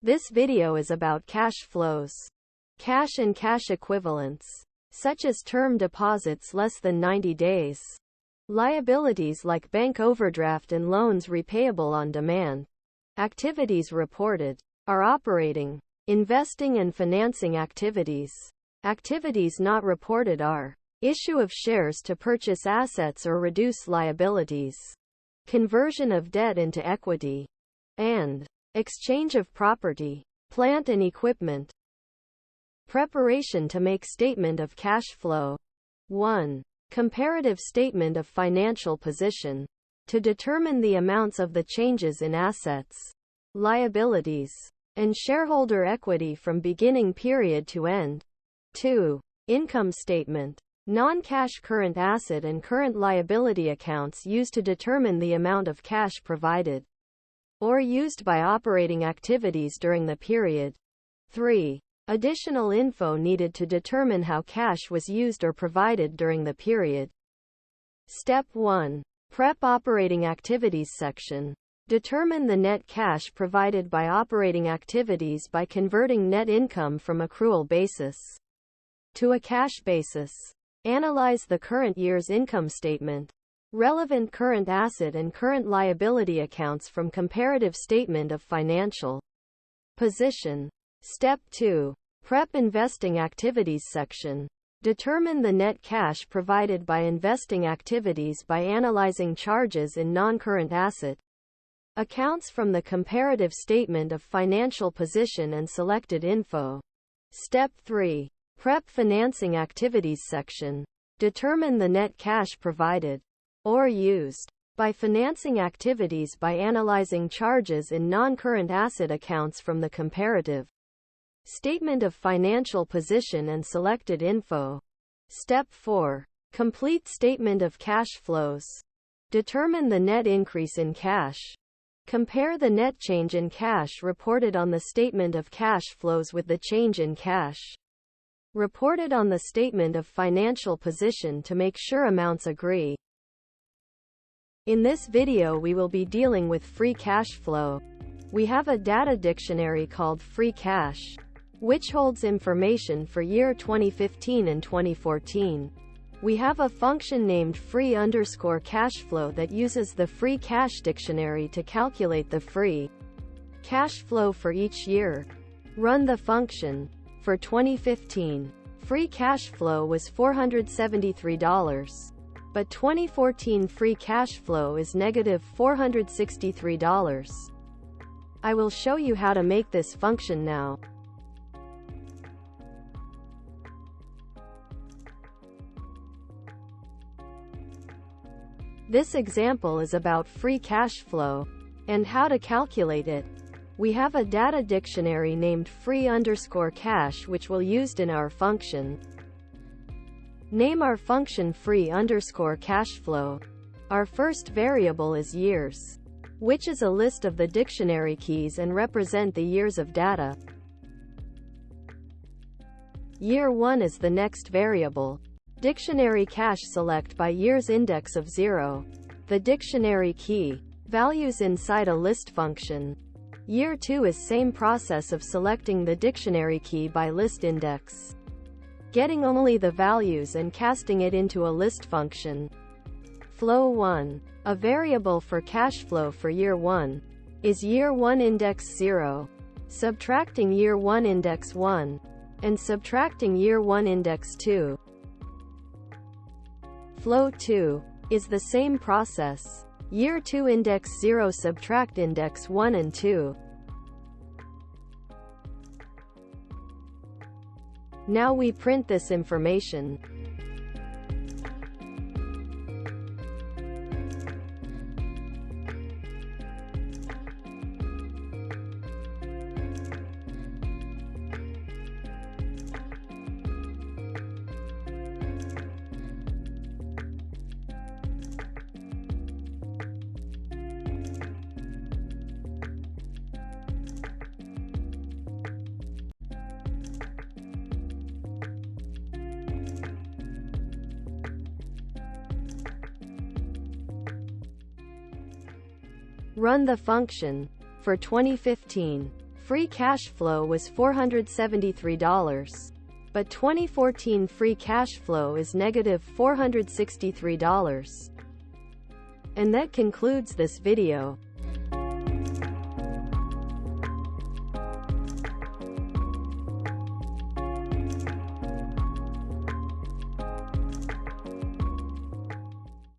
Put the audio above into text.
This video is about cash flows. Cash and cash equivalents, such as term deposits less than 90 days. Liabilities like bank overdraft and loans repayable on demand. Activities reported are operating, investing and financing activities. Activities not reported are issue of shares to purchase assets or reduce liabilities, conversion of debt into equity, and exchange of property, plant and equipment. Preparation to make statement of cash flow. 1. Comparative statement of financial position. To determine the amounts of the changes in assets, liabilities, and shareholder equity from beginning period to end. 2. Income statement. Non-cash current asset and current liability accounts used to determine the amount of cash provided or used by operating activities during the period. 3. Additional info needed to determine how cash was used or provided during the period. Step 1. Prep operating activities section. Determine the net cash provided by operating activities by converting net income from accrual basis to a cash basis. Analyze the current year's income statement, relevant current asset and current liability accounts from comparative statement of financial position. Step 2. Prep investing activities section. Determine the net cash provided by investing activities by analyzing charges in non-current asset accounts from the comparative statement of financial position and selected info. Step 3. Prep financing activities section. Determine the net cash provided or used by financing activities by analyzing charges in non-current asset accounts from the comparative statement of financial position and selected info. Step 4. Complete statement of cash flows. Determine the net increase in cash. Compare the net change in cash reported on the statement of cash flows with the change in cash reported on the statement of financial position to make sure amounts agree. In this video we will be dealing with free cash flow. We have a data dictionary called free cash, which holds information for year 2015 and 2014. We have a function named free_cashflow that uses the free cash dictionary to calculate the free cash flow for each year. Run the function. For 2015, free cash flow was $473. But 2014 free cash flow is negative $463. I will show you how to make this function now. This example is about free cash flow and how to calculate it. We have a data dictionary named free_cash which we'll used in our function. Name our function free_cashflow. Our first variable is years, which is a list of the dictionary keys and represent the years of data. Year 1 is the next variable. Dictionary cash select by years index of 0. The dictionary key. Values inside a list function. Year 2 is same process of selecting the dictionary key by list index, getting only the values and casting it into a list function. Flow 1. A variable for cash flow for year 1 is year 1 index 0, subtracting year 1 index 1, and subtracting year 1 index 2. Flow 2 is the same process. Year 2 index 0 subtract index 1 and 2. Now we print this information. Run the function. For 2015, free cash flow was $473. But 2014 free cash flow is negative $463. And that concludes this video.